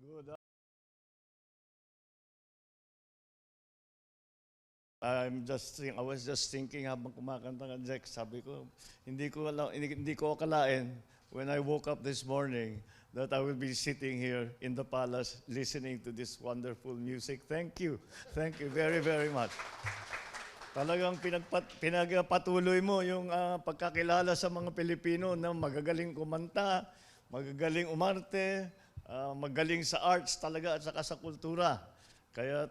Good. I was just thinking habang kumakanta ka, Jack, sabi ko, hindi ko akalain when I woke up this morning that I will be sitting here in the palace listening to this wonderful music. Thank you. Thank you very, very much. Talagang pinagpatuloy mo yung pagkakilala sa mga Pilipino na magagaling kumanta, magagaling umarte, magaling sa arts talaga at saka sa kultura. Kaya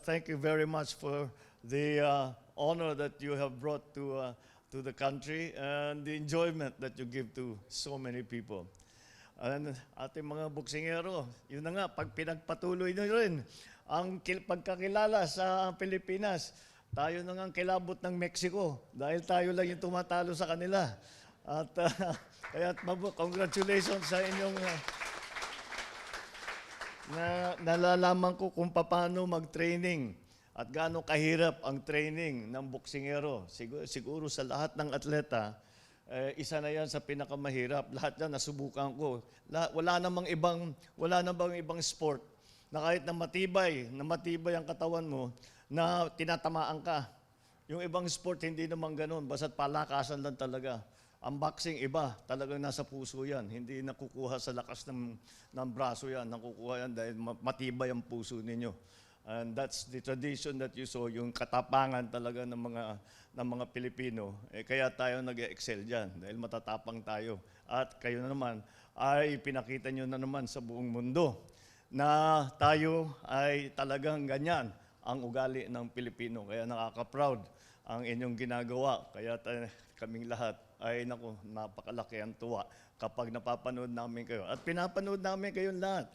thank you very much for the honor that you have brought to the country and the enjoyment that you give to so many people. And ating mga boksingero, yun na nga, pag pinagpatuloy nyo rin ang pagkakilala sa Pilipinas, tayo na nga kilabot ng Mexico dahil tayo lang yung tumatalo sa kanila. At kaya congratulations sa inyong nalalaman ko kung paano mag-training at gaano kahirap ang training ng boksingero. Siguro sa lahat ng atleta, isa na yan sa pinakamahirap. Lahat yan nasubukan ko. Wala namang ibang sport na kahit na matibay ang katawan mo, na tinatamaan ka. Yung ibang sport, hindi naman ganun. Basta't palakasan lang talaga. Ang boxing, iba. Talagang nasa puso yan. Hindi nakukuha sa lakas ng braso yan. Nakukuha yan dahil matibay ang puso ninyo. And that's the tradition that you saw, yung katapangan talaga ng mga Pilipino. Kaya tayo nag-excel dyan dahil matatapang tayo. At kayo na naman ay pinakita nyo na naman sa buong mundo na tayo ay talagang ganyan ang ugali ng Pilipino. Kaya nakaka-proud ang inyong ginagawa. Kaya kaming lahat ay napakalaki ang tuwa kapag napapanood namin kayo. At pinapanood namin kayong lahat.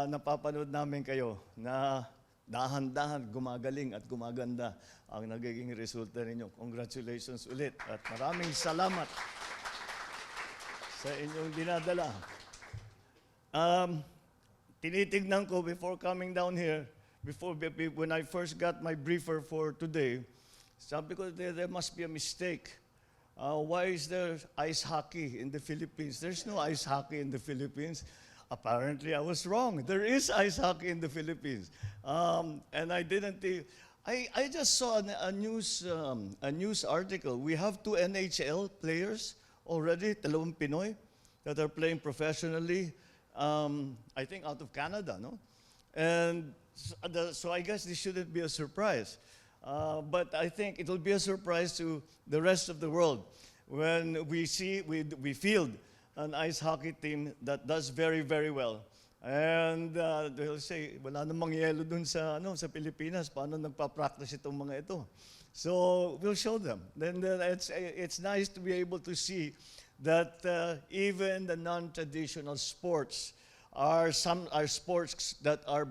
Napapanood namin kayo na dahan-dahan gumagaling at gumaganda ang nagiging resulta ninyo. Congratulations ulit at maraming salamat sa inyong dinadala. Tinitignan ko before coming down here, when I first got my briefer for today, sabi ko there must be a mistake. Why is there ice hockey in the Philippines? There's no ice hockey in the Philippines. Apparently, I was wrong. There is ice hockey in the Philippines, and I didn't. I just saw a news article. We have 2 NHL players already, dalawang Pinoy, that are playing professionally. I think out of Canada, no, and so I guess this shouldn't be a surprise. But I think it will be a surprise to the rest of the world when we field an ice hockey team that does very, very well. And they'll say, wala namang yelo dun sa Pilipinas, paano nagpa-practice itong mga ito? So we'll show them. Then it's nice to be able to see that even the non-traditional sports are sports that are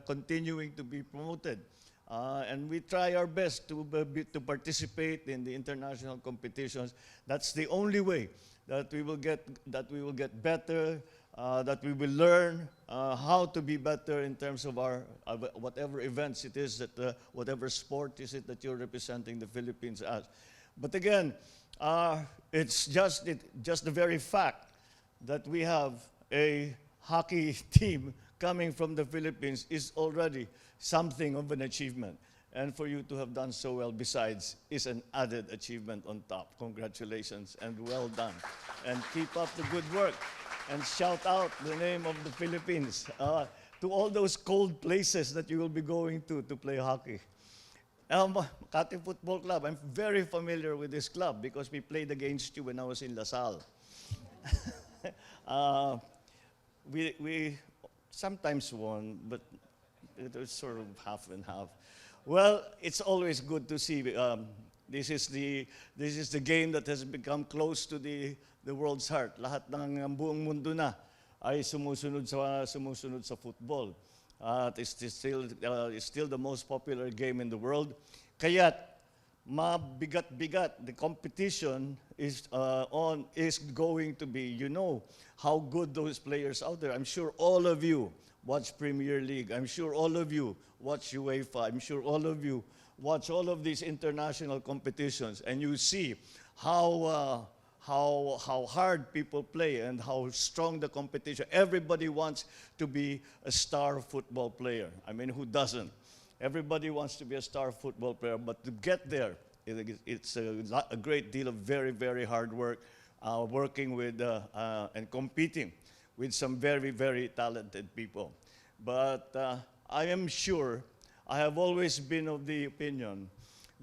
continuing to be promoted. And we try our best to participate in the international competitions. That's the only way that we will get better, that we will learn how to be better in terms of our whatever events it is, whatever sport is it that you're representing the Philippines as. But again, it's just the very fact that we have a hockey team coming from the Philippines is already something of an achievement. And for you to have done so well besides is an added achievement on top. Congratulations and well done. And keep up the good work. And shout out the name of the Philippines to all those cold places that you will be going to play hockey. Makati Football Club, I'm very familiar with this club because we played against you when I was in LaSalle. We sometimes won, but it was sort of half and half. Well, it's always good to see. This is the game that has become close to the world's heart. Lahat ng buong mundo na ay sumusunod sa football. It's still the most popular game in the world. Kaya mabigat-bigat. The competition is going to be. You know how good those players out there. I'm sure all of you watch Premier League. I'm sure all of you watch UEFA. I'm sure all of you watch all of these international competitions, and you see how how hard people play and how strong the competition. Everybody wants to be a star football player. I mean, who doesn't? Everybody wants to be a star football player, but to get there, it's a great deal of very, very hard work, working with and competing with some very, very talented people. But I am sure, I have always been of the opinion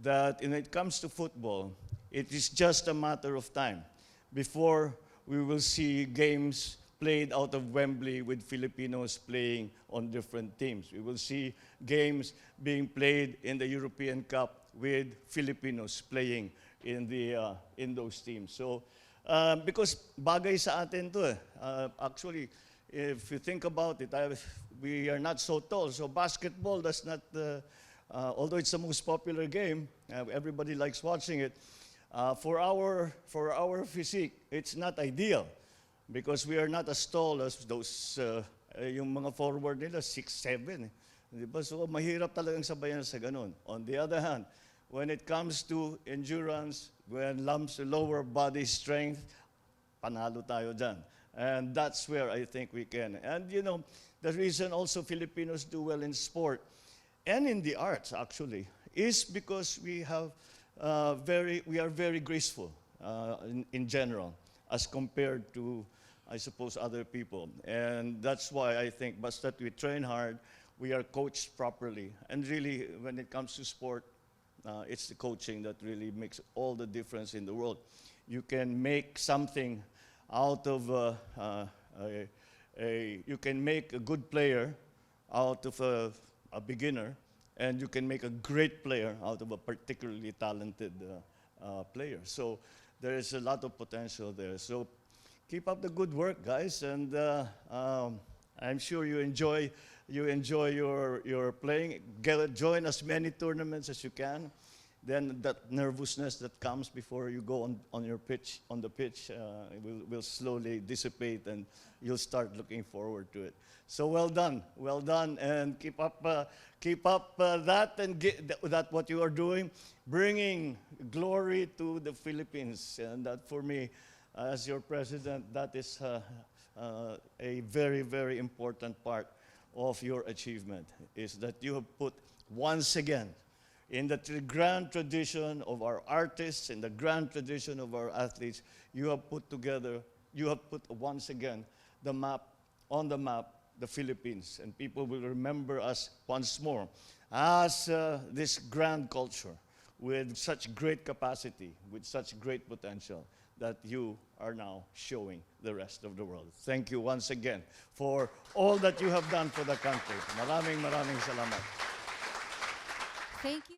that when it comes to football, it is just a matter of time before we will see games played out of Wembley with Filipinos playing on different teams. We will see games being played in the European Cup with Filipinos playing in those teams. So, because bagay sa atin to actually, if you think about it, we are not so tall, so basketball does not, although it's the most popular game, everybody likes watching it, for our physique, it's not ideal because we are not as tall as those, yung mga forward nila, 6'7". Diba? So mahirap talagang sabayan sa ganun. On the other hand, when it comes to endurance, when it comes to lower body strength, panalo tayo dyan. And that's where I think we can. And you know, the reason also Filipinos do well in sport and in the arts actually is because we are very graceful in general as compared to, I suppose, other people. And that's why I think, but that we train hard, we are coached properly. And really, when it comes to sport, it's the coaching that really makes all the difference in the world. You can make something out of you can make a good player out of a beginner, and you can make a great player out of a particularly talented player. So there is a lot of potential there. So keep up the good work, guys, and I'm sure you enjoy your playing. Join as many tournaments as you can. Then that nervousness that comes before you go on the pitch will slowly dissipate, and you'll start looking forward to it. So well done, and keep up that and that what you are doing, bringing glory to the Philippines, and that for me, as your president, that is a very, very important part of your achievement, is that you have put once again, in the grand tradition of our artists, in the grand tradition of our athletes, you have put once again on the map, the Philippines. And people will remember us once more as this grand culture with such great capacity, with such great potential that you are now showing the rest of the world. Thank you once again for all that you have done for the country. Maraming salamat. Thank you.